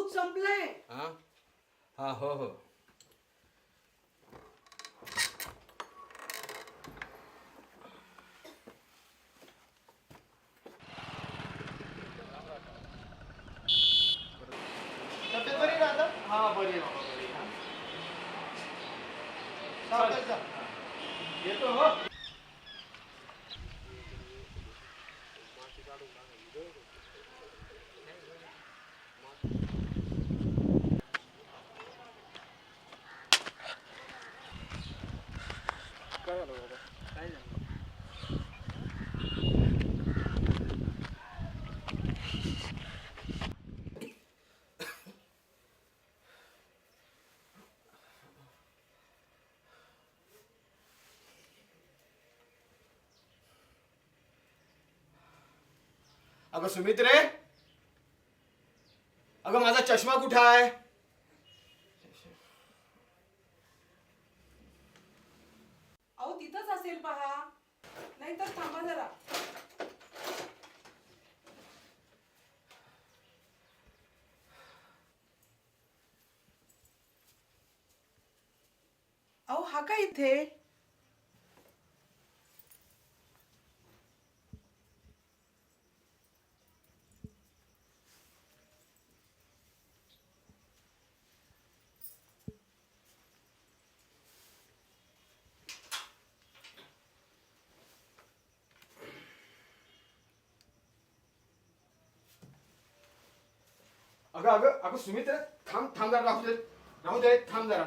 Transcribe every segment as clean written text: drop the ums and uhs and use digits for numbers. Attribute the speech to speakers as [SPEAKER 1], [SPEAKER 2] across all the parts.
[SPEAKER 1] दूध संपलंय.
[SPEAKER 2] हा हा हो हो.
[SPEAKER 3] तब्येत बरी ना आता?
[SPEAKER 2] हा बरी बाबा बरी.
[SPEAKER 3] सावकाश जा.
[SPEAKER 2] येतो हो.
[SPEAKER 3] काय झालं बाबा? काय झालं?
[SPEAKER 2] अगं सुमित्रे, अगं माझा चष्मा कुठे आहे?
[SPEAKER 1] अहो तिथंच असेल पहा, नाहीतर थांबा जरा. अहो हा काय इथे?
[SPEAKER 2] अगं अगं अगं सुमित्रे, थांब थांब जरा, राहू दे थांब जरा,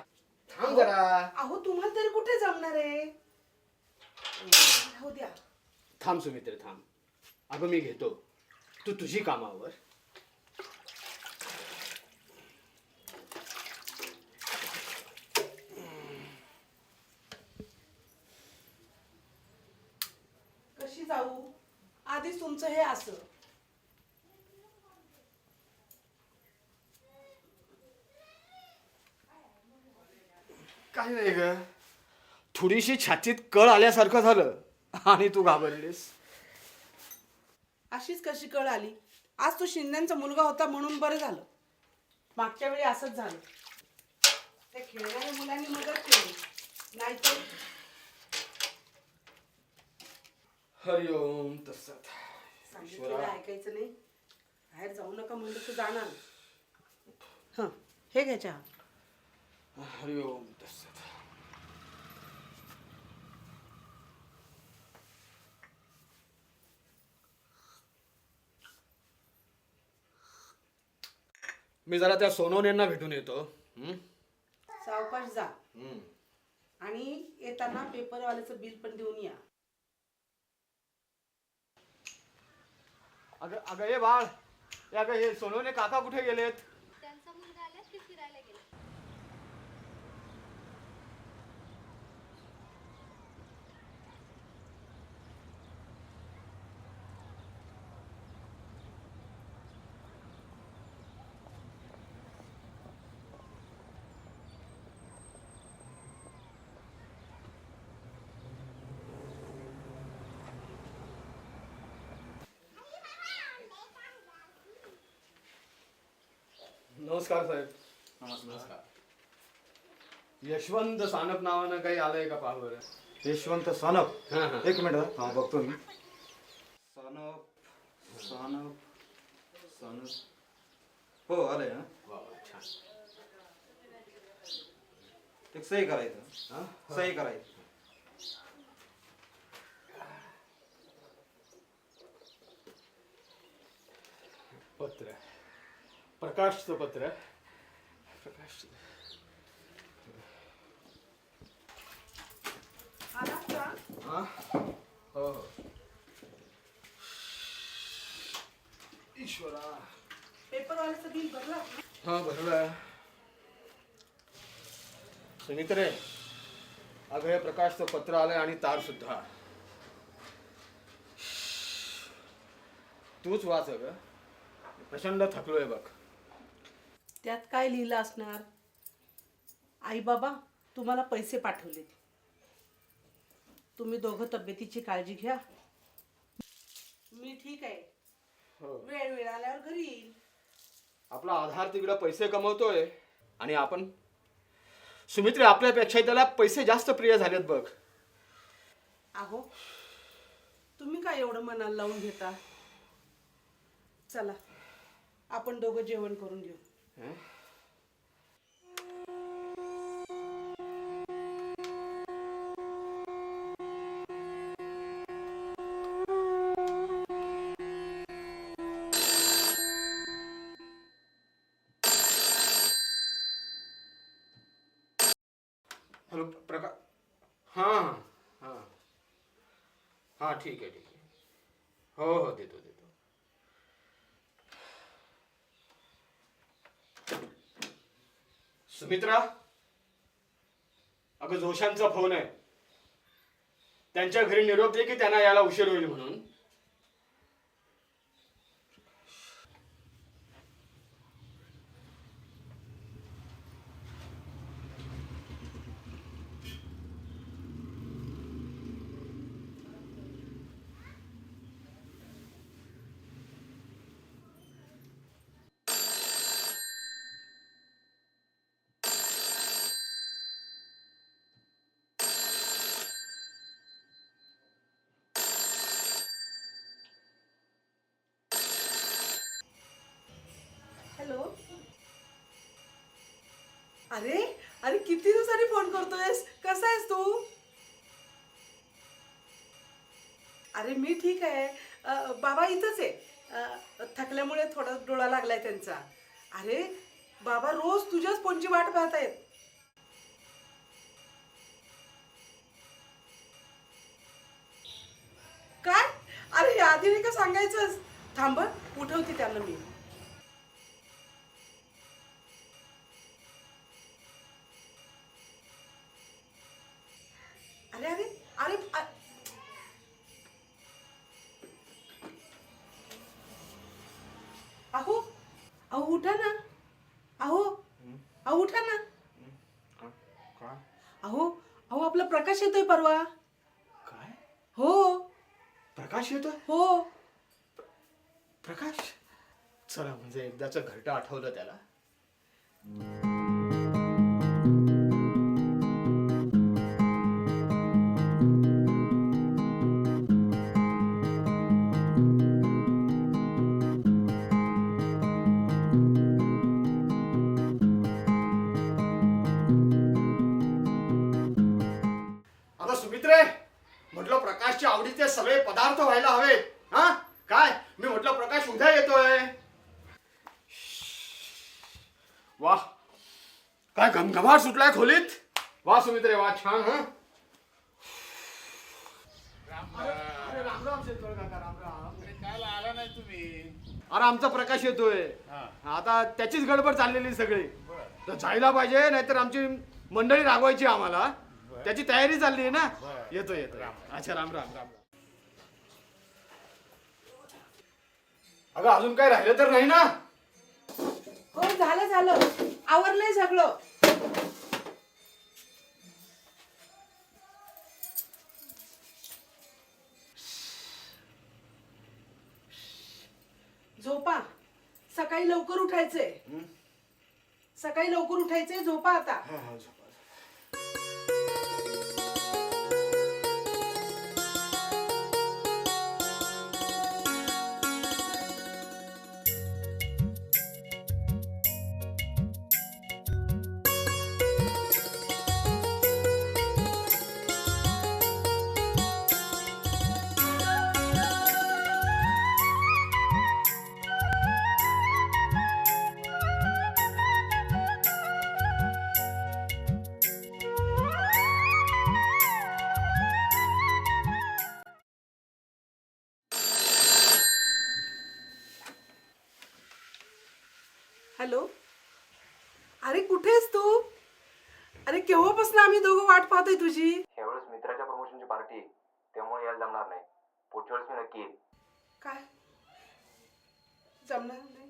[SPEAKER 2] थांब जरा.
[SPEAKER 1] अहो तुम्हाला तरी कुठे जमणार आहे? राहू द्या.
[SPEAKER 2] थांब सुमित्रे थांब. अगं मी घेतो, तू तुझी कामावर.
[SPEAKER 1] कशी जाऊ? आधीच तुमचं हे असं.
[SPEAKER 2] काही नाही ग, थोडीशी छातीत कळ आल्यासारखं झालं आणि तू घाबरलीस.
[SPEAKER 1] अशीच कशी कळ आली? आज तो शिंद्यांचा मुलगा होता म्हणून बरं झालं. मागच्या वेळी असंच झालं. त्या खेळणाऱ्या मुलांनी मदत केली, नाहीतर.
[SPEAKER 2] हरिओम तसत.
[SPEAKER 1] सांगितलेलं ऐकायचं नाही. बाहेर जाऊ नका म्हणलं तू जाणार. हं, हे घ्या चहा.
[SPEAKER 2] हरिओम तसत. मी जरा त्या सोनवण्यांना भेटून येतो.
[SPEAKER 1] सावकाश जा आणि येताना पेपरवाल्याचं बिल पण देऊन या.
[SPEAKER 2] अगं अगं ये बाळ, अगं हे सोनवणे काका कुठे गेलेत?
[SPEAKER 4] त्यांचा मुलगा आला ते फिरायला गेले.
[SPEAKER 2] नमस्कार साहेब. नमस्कार. यशवंत सानप नावानं काही आलंय का पाहा बरं?
[SPEAKER 3] यशवंत सानप.
[SPEAKER 2] हां, हां.
[SPEAKER 3] एक मिनिट हा बघतो मी. सानप सानप सानप हो आलंय ना.
[SPEAKER 2] वा वा, छान.
[SPEAKER 3] एक सही करायचं.
[SPEAKER 2] हां?
[SPEAKER 3] सही करायची.
[SPEAKER 2] पत्र, प्रकाशचं पत्र. प्रकाश.
[SPEAKER 1] आलात का?
[SPEAKER 2] हां हो हो. ईश्वरा.
[SPEAKER 1] पेपरवाल्याचं बिल भरलं?
[SPEAKER 2] हां भरलं. सुमित्रे, अगं हे प्रकाशचं पत्र आलंय आणि तार सुद्धा. तूच वाच ग, प्रचंड थकलोय बघ.
[SPEAKER 1] त्यात काय लिहिलं असणार? आई बाबा तुम्हाला पैसे पाठवले, तुम्ही दोघं तब्येतीची काळजी घ्या. मी ठीक आहे,
[SPEAKER 2] हो.
[SPEAKER 1] वेळ आल्यावर घरी येईल.
[SPEAKER 2] आपला आधार तिकडं पैसे कमवतोय आणि आपण सुमित्रे आपल्यापेक्षा त्याला पैसे जास्त प्रिय झालेत बघ.
[SPEAKER 1] अहो तुम्ही काय एवढं मनाला लावून घेता. चला आपण दोघं जेवण करून घेऊ.
[SPEAKER 2] हं? हॅलो प्रकाश. हां हां हां ठीक आहे ठीक आहे. हो हो देतो देतो. सुमित्रा अगं जोशांचा फोन आहे. त्यांच्या घरी निरोप दे की त्यांना यायला उशीर होईल म्हणून.
[SPEAKER 1] हॅलो. अरे अरे किती दिवसांनी फोन करतोयस. कसा आहेस तू. अरे मी ठीक आहे. बाबा इथंच आहे. थकल्यामुळे थोडा डोळा लागलाय त्यांचा. अरे बाबा रोज तुझ्याच फोनची वाट पाहत आहेत. काय. अरे हे आधी नाही का सांगायचंस. थांब उठवते त्यांना मी. अरे अरे अरे अहो अहो उठा ना. अहो अहो उठा ना.
[SPEAKER 2] काय
[SPEAKER 1] अहो अहो आपला प्रकाश येतोय परवा.
[SPEAKER 2] काय
[SPEAKER 1] हो
[SPEAKER 2] प्रकाश येतोय.
[SPEAKER 1] हो.
[SPEAKER 2] प्रकाश चला म्हणजे एकदाच घरटं आठवलं त्याला. आता सुमित्रे म्हटलं प्रकाशच्या आवडीचे सगळे पदार्थ व्हायला हवेत. हा काय मी म्हटलं प्रकाश उद्या येतोय. वाह काय घमघमाट सुटलाय खोलीत. वाह सुमित्रे वाह छान. हा अरे राम राम शेतकरी काका राम राम.
[SPEAKER 3] काल आला नाही तुम्ही.
[SPEAKER 2] अरे आमचा प्रकाश येतोय. आता त्याचीच गडबड चाललेली सगळी. तर जायला पाहिजे नाहीतर आमची मंडळी रागवायची आम्हाला. त्याची तयारी चालली आहे ना. येतो येतो. अच्छा राम राम राम. अगं अजून काय राहिलं तर नाही ना.
[SPEAKER 1] हो झालं झालं. आवरलंय सगळं. झोपा. सकाळी लवकर उठायचंय. सकाळी लवकर उठायचंय. झोपा आता. हॅलो. अरे कुठेस तू. अरे केव्हापासून आम्ही दोघं वाट पाहतोय तुझी.
[SPEAKER 5] यावेळेस मित्राच्या प्रमोशनची पार्टी आहे त्यामुळे यायला जमणार नाही. पुढच्या वेळेस मी नक्की येईल.
[SPEAKER 1] काय जमणार नाही.